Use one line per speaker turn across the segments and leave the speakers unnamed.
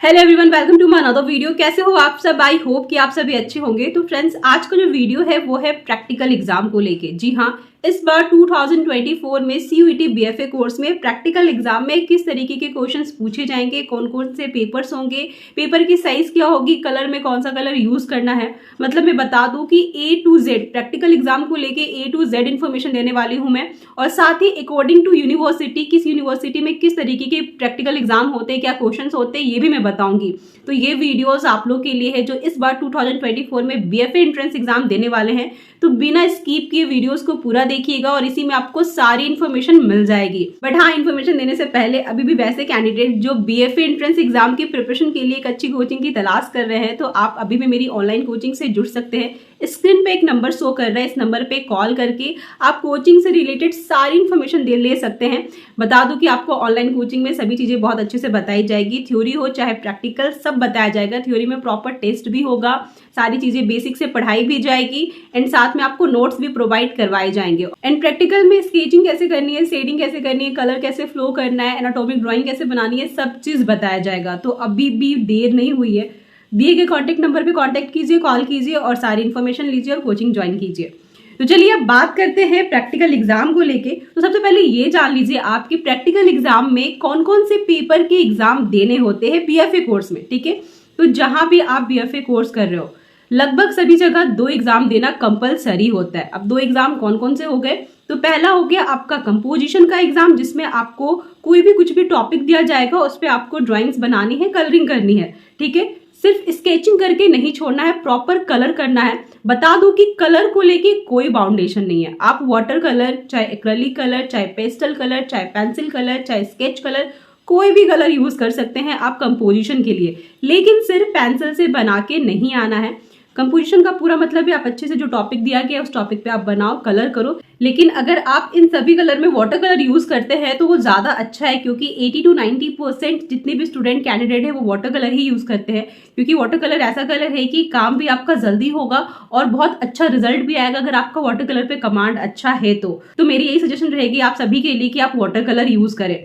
Hello everyone, welcome to my another video. कैसे हो आप सब? आई होप कि आप सभी अच्छे होंगे। तो फ्रेंड्स, आज का जो वीडियो है वो है प्रैक्टिकल एग्जाम को लेके। जी हाँ, इस बार 2024 में सीयूईटी बीएफए कोर्स में प्रैक्टिकल एग्जाम में किस तरीके के क्वेश्चंस पूछे जाएंगे, कौन कौन से पेपर्स होंगे, पेपर की साइज क्या होगी, कलर में कौन सा कलर यूज करना है। मतलब मैं बता दूं कि A to Z practical exam को लेके A to Z इन्फॉर्मेशन देने वाली हूं मैं। और साथ ही अकॉर्डिंग टू यूनिवर्सिटी, किस यूनिवर्सिटी में किस तरीके के प्रैक्टिकल एग्जाम होते हैं, क्या क्वेश्चंस होते हैं, ये भी मैं बताऊंगी। तो ये वीडियोस आप लोग के लिए है जो इस बार 2024 में बीएफए एंट्रेंस एग्जाम देने वाले हैं। तो बिना स्किप किए वीडियोस को पूरा देखिएगा और इसी में आपको सारी इन्फॉर्मेशन मिल जाएगी। बट हाँ, इन्फॉर्मेशन देने से पहले अभी भी वैसे कैंडिडेट जो बीएफए एंट्रेंस एग्जाम की प्रिपरेशन के लिए एक अच्छी कोचिंग की तलाश कर रहे हैं, तो आप अभी भी मेरी ऑनलाइन कोचिंग से जुड़ सकते हैं। स्क्रीन पे एक नंबर शो कर रहा है, इस नंबर पे कॉल करके आप कोचिंग से रिलेटेड सारी इन्फॉर्मेशन ले सकते हैं। बता दूं कि आपको ऑनलाइन कोचिंग में सभी चीजें बहुत अच्छे से बताई जाएगी, थ्योरी हो चाहे प्रैक्टिकल, सब बताया जाएगा। थ्योरी में प्रॉपर टेस्ट भी होगा, सारी चीजें बेसिक से पढ़ाई भी जाएगी एंड साथ में आपको नोट्स भी प्रोवाइड करवाए जाएंगे। एंड प्रैक्टिकल में स्केचिंग कैसे करनी है, शेडिंग कैसे करनी है, कलर कैसे फ्लो करना है, एनाटॉमिक ड्राइंग कैसे बनानी है, सब चीज बताया जाएगा। तो अभी भी देर नहीं हुई है, दिए गए कॉन्टेक्ट नंबर पे कॉन्टेक्ट कीजिए, कॉल कीजिए और सारी इन्फॉर्मेशन लीजिए और कोचिंग ज्वाइन कीजिए। तो चलिए अब बात करते हैं प्रैक्टिकल एग्जाम को लेके। तो सबसे पहले ये जान लीजिए आपकी प्रैक्टिकल एग्जाम में कौन कौन से पेपर के एग्जाम देने होते हैं बीएफए कोर्स में। ठीक है, तो जहां भी आप बीएफए कोर्स कर रहे हो लगभग सभी जगह 2 एग्जाम देना कंपलसरी होता है। अब 2 एग्जाम कौन कौन से हो गए? तो पहला हो गया आपका कंपोजिशन का एग्जाम, जिसमें आपको कोई भी कुछ भी टॉपिक दिया जाएगा, उस पर आपको ड्राइंग्स बनानी है, कलरिंग करनी है। ठीक है, सिर्फ स्केचिंग करके नहीं छोड़ना है, प्रॉपर कलर करना है। बता दूं कि कलर को लेके कोई बाउंडेशन नहीं है। आप वाटर कलर, चाहे एक्रेलिक कलर, चाहे पेस्टल कलर, चाहे पेंसिल कलर, चाहे स्केच कलर, कोई भी कलर यूज कर सकते हैं आप कंपोजिशन के लिए, लेकिन सिर्फ पेंसिल से बना के नहीं आना है। कंपोजिशन का पूरा मतलब है आप अच्छे से जो टॉपिक दिया गया है उस टॉपिक पे आप बनाओ, कलर करो। लेकिन अगर आप इन सभी कलर में वाटर कलर यूज करते हैं तो वो ज्यादा अच्छा है, क्योंकि 80 to 90% जितने भी स्टूडेंट कैंडिडेट है वो वाटर कलर ही यूज करते हैं। क्योंकि वाटर कलर ऐसा कलर है कि काम भी आपका जल्दी होगा और बहुत अच्छा रिजल्ट भी आएगा अगर आपका वाटर कलर पे कमांड अच्छा है। तो मेरी यही सजेशन रहेगी आप सभी के लिए कि आप वाटर कलर यूज करें।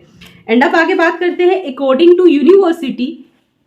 एंड अब आगे बात करते हैं according to university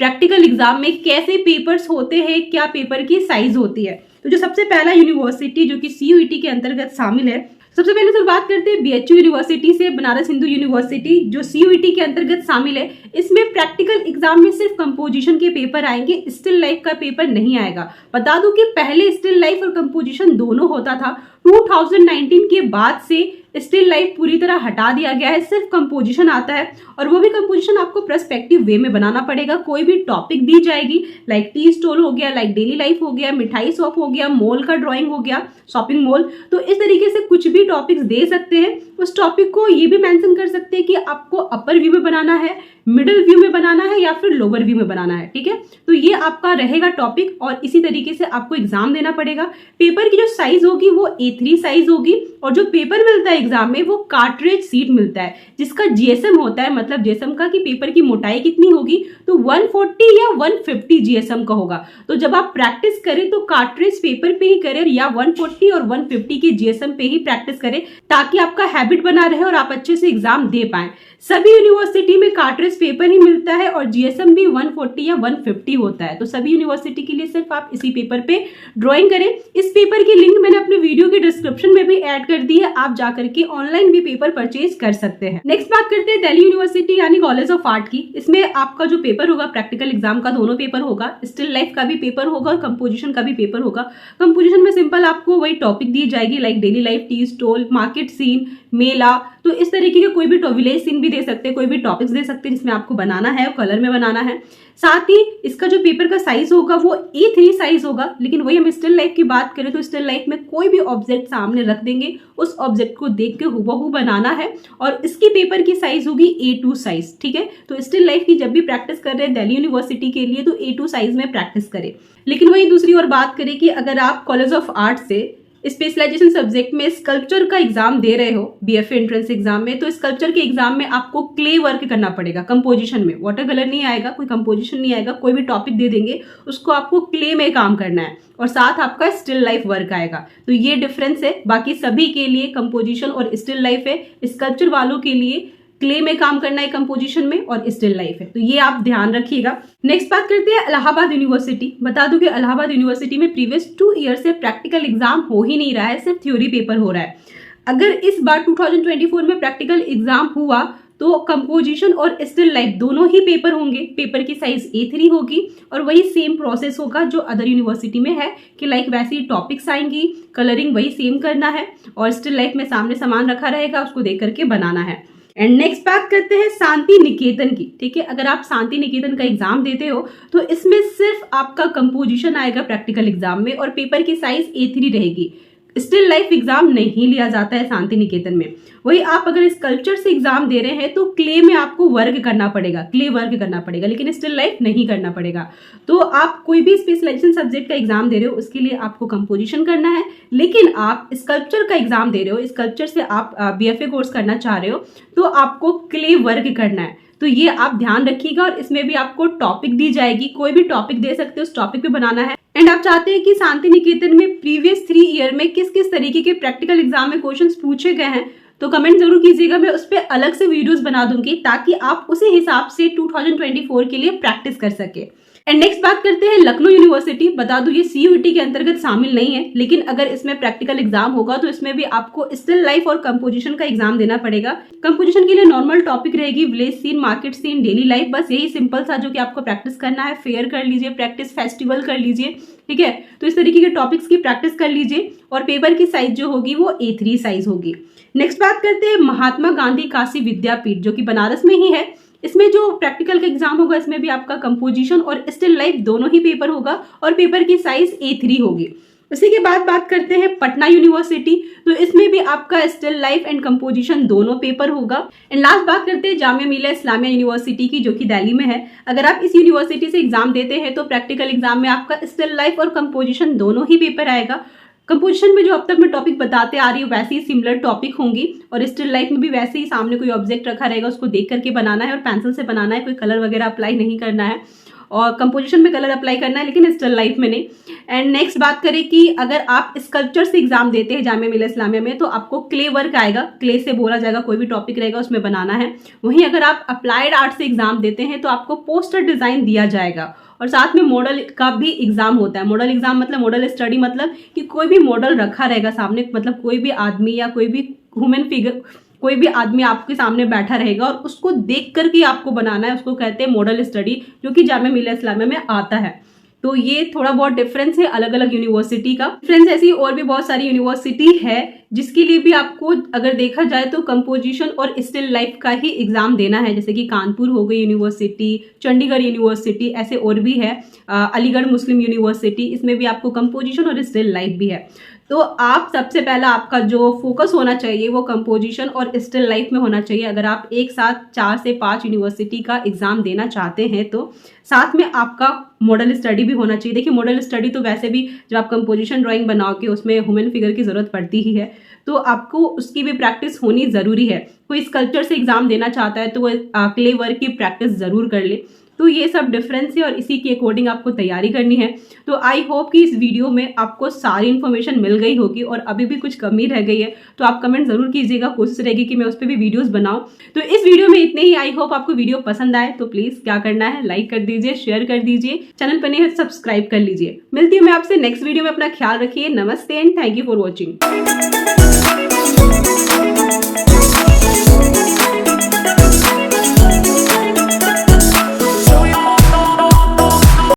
practical exam में कैसे पेपर्स होते हैं, क्या पेपर की साइज होती है। तो जो सबसे पहला यूनिवर्सिटी जो कि सीयूईटी के अंतर्गत शामिल है, सबसे पहले सर बात करते हैं बीएचयू यूनिवर्सिटी से, बनारस हिंदू यूनिवर्सिटी जो सीयूईटी के अंतर्गत शामिल है। इसमें प्रैक्टिकल एग्जाम में सिर्फ कंपोजिशन के पेपर आएंगे, स्टिल लाइफ का पेपर नहीं आएगा। बता दूं कि पहले स्टिल लाइफ और कंपोजिशन दोनों होता था, 2019 के बाद से स्टिल लाइफ पूरी तरह हटा दिया गया है, सिर्फ कंपोजिशन आता है। और वो भी कंपोजिशन आपको पर्सपेक्टिव वे में बनाना पड़ेगा। कोई भी टॉपिक दी जाएगी, लाइक टी स्टॉल हो गया, लाइक डेली लाइफ हो गया, मिठाई शॉप हो गया, मॉल का ड्राइंग हो गया, शॉपिंग मॉल, तो इस तरीके से कुछ भी टॉपिक्स दे सकते हैं। उस टॉपिक को ये भी मेंशन कर सकते हैं कि आपको अपर व्यू में बनाना है, मिडिल व्यू में बनाना है या फिर लोअर व्यू में बनाना है। ठीक है, तो ये आपका रहेगा टॉपिक और इसी तरीके से आपको एग्जाम देना पड़ेगा। पेपर की जो साइज होगी वो A3 साइज होगी और जो पेपर मिलता है एग्जाम में वो कार्ट्रिज सीट मिलता है, जिसका जीएसएम होता है। मतलब जीएसएम का कि पेपर की मोटाई कितनी होगी, तो 140 या 150 जीएसएम का होगा। तो जब आप प्रैक्टिस करें तो कार्ट्रिज पेपर पे ही करें या 140 और 150 के जीएसएम पे ही प्रैक्टिस करें, ताकि आपका हैबिट बना रहे और आप अच्छे से एग्जाम दे पाए। सभी यूनिवर्सिटी में कार्ट्रिज पेपर ही मिलता है और जीएसएम भी 140 या 150 होता है। तो सभी यूनिवर्सिटी के लिए सिर्फ आप इसी पेपर पे ड्राइंग करें। इस पेपर की लिंक मैंने अपने वीडियो के डिस्क्रिप्शन में भी ऐड कर दी है, आप जाकर के ऑनलाइन भी पेपर परचेज कर सकते हैं। नेक्स्ट बात करते हैं दिल्ली यूनिवर्सिटी यानी कॉलेज ऑफ आर्ट की। इसमें आपका जो पेपर होगा प्रैक्टिकल एग्जाम का, दोनों पेपर होगा, स्टिल लाइफ का भी पेपर होगा और कंपोजिशन का भी पेपर होगा। कंपोजिशन में सिंपल आपको वही टॉपिक दी जाएगी, like daily life, tea stall, market scene, मेला, तो इस तरीके के कोई भी विलेज सीन भी दे सकते हैं, कोई भी टॉपिक्स दे सकते हैं जिसमें आपको बनाना है और कलर में बनाना है। साथ ही इसका जो पेपर का साइज होगा वो A3 साइज होगा। लेकिन वही हम स्टिल लाइफ की बात करें तो स्टिल लाइफ में कोई भी ऑब्जेक्ट सामने रख देंगे, उस ऑब्जेक्ट को देख के हुबहू बनाना है और इसकी पेपर की साइज होगी A2 साइज। ठीक है, तो स्टिल लाइफ की जब भी प्रैक्टिस कर रहे हैं दिल्ली यूनिवर्सिटी के लिए तो A2 साइज में प्रैक्टिस करें। लेकिन वही दूसरी ओर बात करें कि अगर आप कॉलेज ऑफ आर्ट से स्पेशलाइजेशन सब्जेक्ट में स्कल्पचर का एग्जाम दे रहे हो बीएफए एंट्रेंस एग्जाम में, तो स्कल्पचर के एग्जाम में आपको क्ले वर्क करना पड़ेगा। कंपोजिशन में वाटर कलर नहीं आएगा, कोई कंपोजिशन नहीं आएगा, कोई भी टॉपिक दे देंगे उसको आपको क्ले में काम करना है और साथ आपका स्टिल लाइफ वर्क आएगा। तो ये डिफरेंस है, बाकी सभी के लिए कंपोजिशन और स्टिल लाइफ है। स्कल्पचर वालों के लिए क्ले में काम करना है कंपोजिशन में, और स्टिल लाइफ है। तो ये आप ध्यान रखिएगा। नेक्स्ट बात करते हैं इलाहाबाद यूनिवर्सिटी। बता दूं कि इलाहाबाद यूनिवर्सिटी में प्रीवियस 2 ईयर से प्रैक्टिकल एग्जाम हो ही नहीं रहा है, सिर्फ थ्योरी पेपर हो रहा है। अगर इस बार 2024 में प्रैक्टिकल एग्जाम हुआ तो कंपोजिशन और स्टिल लाइफ दोनों ही पेपर होंगे। पेपर की साइज A3 होगी और वही सेम प्रोसेस होगा जो अदर यूनिवर्सिटी में है कि लाइक वैसी टॉपिक्स आएंगी, कलरिंग वही सेम करना है और स्टिल लाइफ में सामने सामान रखा रहेगा, उसको देख करके बनाना है। एंड नेक्स्ट बात करते हैं शांति निकेतन की। ठीक है, अगर आप शांति निकेतन का एग्जाम देते हो तो इसमें सिर्फ आपका कंपोजिशन आएगा प्रैक्टिकल एग्जाम में और पेपर की साइज A3 रहेगी। स्टिल लाइफ एग्जाम नहीं लिया जाता है शांति निकेतन में। वही आप अगर स्कल्पचर से एग्जाम दे रहे हैं तो क्ले में आपको वर्क करना पड़ेगा, क्ले वर्क करना पड़ेगा, लेकिन स्टिल लाइफ नहीं करना पड़ेगा। तो आप कोई भी स्पेशलाइजेशन सब्जेक्ट का एग्जाम दे रहे हो उसके लिए आपको कंपोजिशन करना है, लेकिन आप स्कल्पचर का एग्जाम दे रहे हो, स्कल्पचर से आप BFA कोर्स करना चाह रहे हो तो आपको क्ले वर्क करना है। तो ये आप ध्यान रखिएगा और इसमें भी आपको टॉपिक दी जाएगी, कोई भी टॉपिक दे सकते हो, उस टॉपिक पे बनाना है। एंड आप चाहते हैं कि शांति निकेतन में प्रीवियस 3 ईयर में किस किस तरीके के प्रैक्टिकल एग्जाम में क्वेश्चंस पूछे गए हैं तो कमेंट जरूर कीजिएगा, मैं उस पर अलग से वीडियोस बना दूंगी ताकि आप उसी हिसाब से 2024 के लिए प्रैक्टिस कर सके। एंड नेक्स्ट बात करते हैं लखनऊ यूनिवर्सिटी। बता दूं ये CUET के अंतर्गत शामिल नहीं है, लेकिन अगर इसमें प्रैक्टिकल एग्जाम होगा तो इसमें भी आपको स्टिल लाइफ और कंपोजिशन का एग्जाम देना पड़ेगा। कंपोजिशन के लिए नॉर्मल टॉपिक रहेगी village scene, market scene, daily life, बस यही सिंपल सा जो कि आपको प्रैक्टिस करना है। फेयर कर लीजिए, प्रैक्टिस फेस्टिवल कर लीजिए, ठीक है। तो इस तरीके के टॉपिक्स की प्रैक्टिस कर लीजिए और पेपर की साइज जो होगी वो A3 साइज होगी। नेक्स्ट बात करते हैं महात्मा गांधी काशी विद्यापीठ जो कि बनारस में ही है। इसमें जो प्रैक्टिकल का एग्जाम होगा इसमें भी आपका कंपोजिशन और स्टिल लाइफ दोनों ही पेपर होगा और पेपर की साइज A3 होगी। उसी के बाद बात करते हैं पटना यूनिवर्सिटी। तो इसमें भी आपका स्टिल लाइफ एंड कंपोजिशन दोनों पेपर होगा। एंड लास्ट बात करते हैं जामिया मिलिया इस्लामिया यूनिवर्सिटी की जो कि दिल्ली में है। अगर आप इस यूनिवर्सिटी से एग्जाम देते हैं तो प्रैक्टिकल एग्जाम में आपका स्टिल लाइफ और कंपोजिशन दोनों ही पेपर आएगा। कंपोजिशन में जो अब तक मैं टॉपिक बताते आ रही हूँ वैसे ही सिमिलर टॉपिक होंगी और स्टिल लाइफ में भी वैसे ही सामने कोई ऑब्जेक्ट रखा रहेगा, उसको देख करके बनाना है और पेंसिल से बनाना है, कोई कलर वगैरह अप्लाई नहीं करना है। और कंपोजिशन में कलर अप्लाई करना है लेकिन स्टिल लाइफ में नहीं। एंड नेक्स्ट बात करें कि अगर आप स्कल्पचर से एग्जाम देते हैं जामिया मिलिया इस्लामिया में तो आपको क्ले वर्क आएगा, क्ले से बोला जाएगा, कोई भी टॉपिक रहेगा उसमें बनाना है। वहीं अगर आप अप्लाइड आर्ट से एग्जाम देते हैं तो आपको पोस्टर डिजाइन दिया जाएगा और साथ में मॉडल का भी एग्जाम होता है। मॉडल एग्जाम मतलब मॉडल स्टडी, मतलब कि कोई भी मॉडल रखा रहेगा सामने, मतलब कोई भी आदमी या कोई भी ह्यूमन फिगर, कोई भी आदमी आपके सामने बैठा रहेगा और उसको देख करके आपको बनाना है, उसको कहते हैं मॉडल स्टडी, जो कि जामिया मिलिया इस्लामिया में आता है। तो ये थोड़ा बहुत डिफरेंस है अलग अलग यूनिवर्सिटी का। फ्रेंड्स ऐसी और भी बहुत सारी यूनिवर्सिटी है जिसके लिए भी आपको अगर देखा जाए तो कंपोजिशन और स्टिल लाइफ का ही एग्जाम देना है, जैसे कि कानपुर हो गई यूनिवर्सिटी, चंडीगढ़ यूनिवर्सिटी, ऐसे और भी है, अलीगढ़ मुस्लिम यूनिवर्सिटी, इसमें भी आपको कंपोजिशन और स्टिल लाइफ भी है। तो आप सबसे पहला आपका जो फोकस होना चाहिए वो कंपोजिशन और स्टिल लाइफ में होना चाहिए। अगर आप एक साथ 4 से 5 यूनिवर्सिटी का एग्जाम देना चाहते हैं तो साथ में आपका मॉडल स्टडी भी होना चाहिए। देखिए मॉडल स्टडी तो वैसे भी जब आप कंपोजिशन ड्राइंग बनाओगे उसमें ह्यूमन फिगर की जरूरत पड़ती ही है, तो आपको उसकी भी प्रैक्टिस होनी जरूरी है। कोई स्कल्पचर से एग्जाम देना चाहता है तो वो क्ले वर्क की प्रैक्टिस जरूर कर ले। तो ये सब डिफरेंस है और इसी के अकॉर्डिंग आपको तैयारी करनी है। तो आई होप कि इस वीडियो में आपको सारी इन्फॉर्मेशन मिल गई होगी और अभी भी कुछ कमी रह गई है तो आप कमेंट जरूर कीजिएगा, कोशिश रहेगी कि मैं उस पर भी वीडियोस बनाऊं। तो इस वीडियो में इतने ही। आई होप आपको वीडियो पसंद आए तो प्लीज क्या करना है, लाइक कर दीजिए, शेयर कर दीजिए, चैनल पर नहीं है तो सब्सक्राइब कर लीजिए। मिलती हूँ मैं आपसे नेक्स्ट वीडियो में, अपना ख्याल रखिए। नमस्ते and thank you for watching.